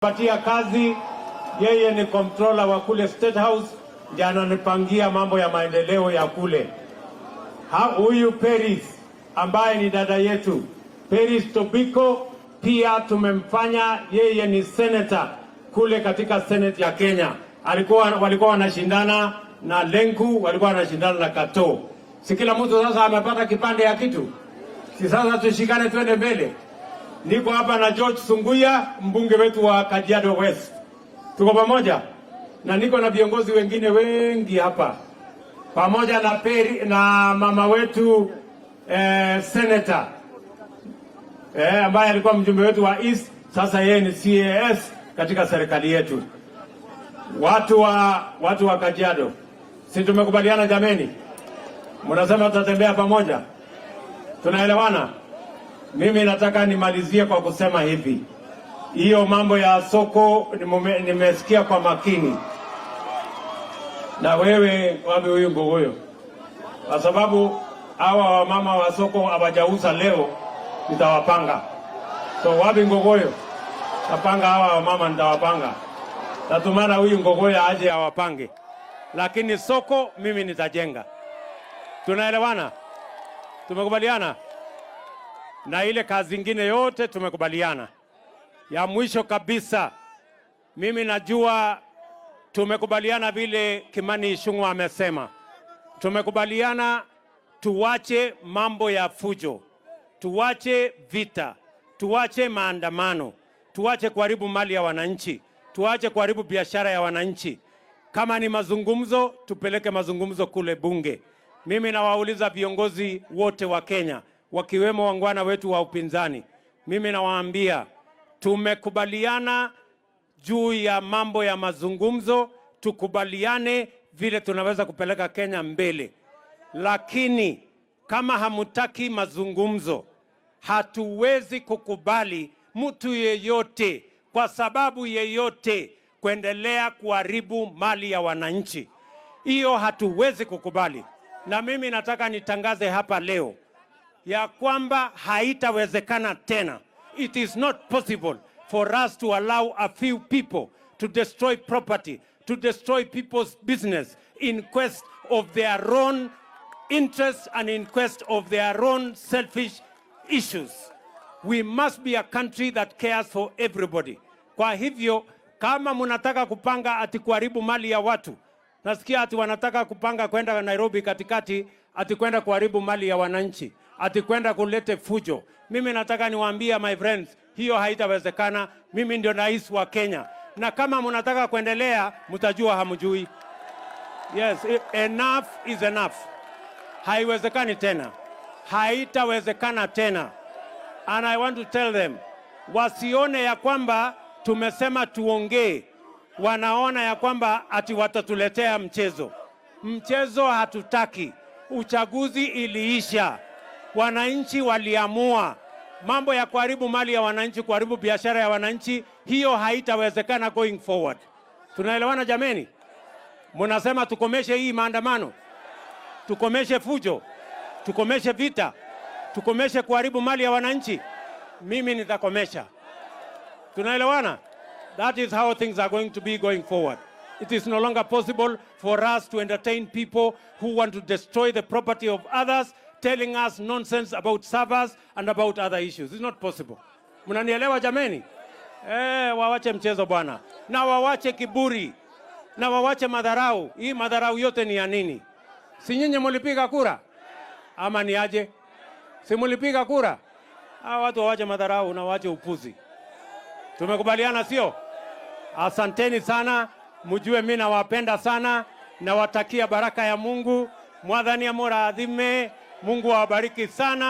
Patia kazi, yeye ni controller wa kule State House, ndiye ananipangia mambo ya maendeleo ya kule. Huyu Paris ambaye ni dada yetu, Paris Tobiko, pia tumemfanya yeye ni senator kule katika Senate ya Kenya. Walikuwa wanashindana na Lenku, walikuwa wanashindana na Kato. Si kila mtu sasa amepata kipande ya kitu? Si sasa tushikane twende mbele? Niko hapa na George Sunguya, mbunge wetu wa Kajiado West. Tuko pamoja? Na niko na viongozi wengine wengi hapa. Pamoja na mama wetu senator ambaye alikuwa mjumbe wetu wa East, sasa yeye ni CAS katika serikali yetu. Watu wa Kajiado, si tumekubaliana jameni? Mnasema tutatembea pamoja? Tunaelewana? Mimi nataka nimalizie kwa kusema hivi. Hiyo mambo ya soko nimesikia kwa makini. Na wewe wapi huyu ngogoyo? Kwa sababu hawa wamama wa soko hawajauza leo, nitawapanga. So wapi ngogoyo? Tapanga hawa wamama, nitawapanga. Natumana huyu ngogoyo aje awapange. Lakini soko mimi nitajenga. Tunaelewana? Tumekubaliana? Na ile kazi ingine yote tumekubaliana. Ya mwisho kabisa, mimi najua tumekubaliana vile Kimani Ichung'wah amesema. Tumekubaliana tuwache mambo ya fujo, tuwache vita, tuwache maandamano, tuwache kuharibu mali ya wananchi, tuwache kuharibu biashara ya wananchi. Kama ni mazungumzo, tupeleke mazungumzo kule bunge. Mimi nawauliza viongozi wote wa Kenya, wakiwemo wangwana wetu wa upinzani, mimi nawaambia tumekubaliana juu ya mambo ya mazungumzo, tukubaliane vile tunaweza kupeleka Kenya mbele. Lakini kama hamutaki mazungumzo, hatuwezi kukubali mtu yeyote kwa sababu yeyote kuendelea kuharibu mali ya wananchi. Hiyo hatuwezi kukubali. Na mimi nataka nitangaze hapa leo ya kwamba haitawezekana tena. It is not possible for us to allow a few people to destroy property, to destroy people's business in quest of their own interests and in quest of their own selfish issues. We must be a country that cares for everybody. Kwa hivyo, kama munataka kupanga ati kuharibu mali ya watu, nasikia ati wanataka kupanga kwenda Nairobi katikati ati kwenda kuharibu mali ya wananchi, ati kwenda kulete fujo. Mimi nataka niwaambie my friends, hiyo haitawezekana. Mimi ndio rais wa Kenya. Na kama mnataka kuendelea, mtajua hamjui. Yes, enough is enough. Haiwezekani tena. Haitawezekana tena. And I want to tell them, wasione ya kwamba tumesema tuongee. Wanaona ya kwamba ati watatuletea mchezo. Mchezo hatutaki. Uchaguzi iliisha. Wananchi waliamua. Mambo ya kuharibu mali ya wananchi, kuharibu biashara ya wananchi, hiyo haitawezekana going forward. Tunaelewana jameni? Mnasema tukomeshe hii maandamano, tukomeshe fujo, tukomeshe vita, tukomeshe kuharibu mali ya wananchi. Mimi nitakomesha. Tunaelewana? That is how things are going to be going forward. It is no longer possible for us to entertain people who want to destroy the property of others, telling us nonsense about servers and about other issues. It's not possible. Mnanielewa jameni? Wawache mchezo bwana. Na wawache kiburi. Na wawache madharau. Hii madharau yote ni ya nini? Si nyinyi mlipiga kura? Ama ni aje? Si mlipiga kura? Watu wawache madharau na wawache upuzi. Tumekubaliana sio? Asanteni sana. Mjue mimi nawapenda sana. Nawatakia baraka ya Mungu. Mwadhani ya mora adhime. Mungu awabariki sana.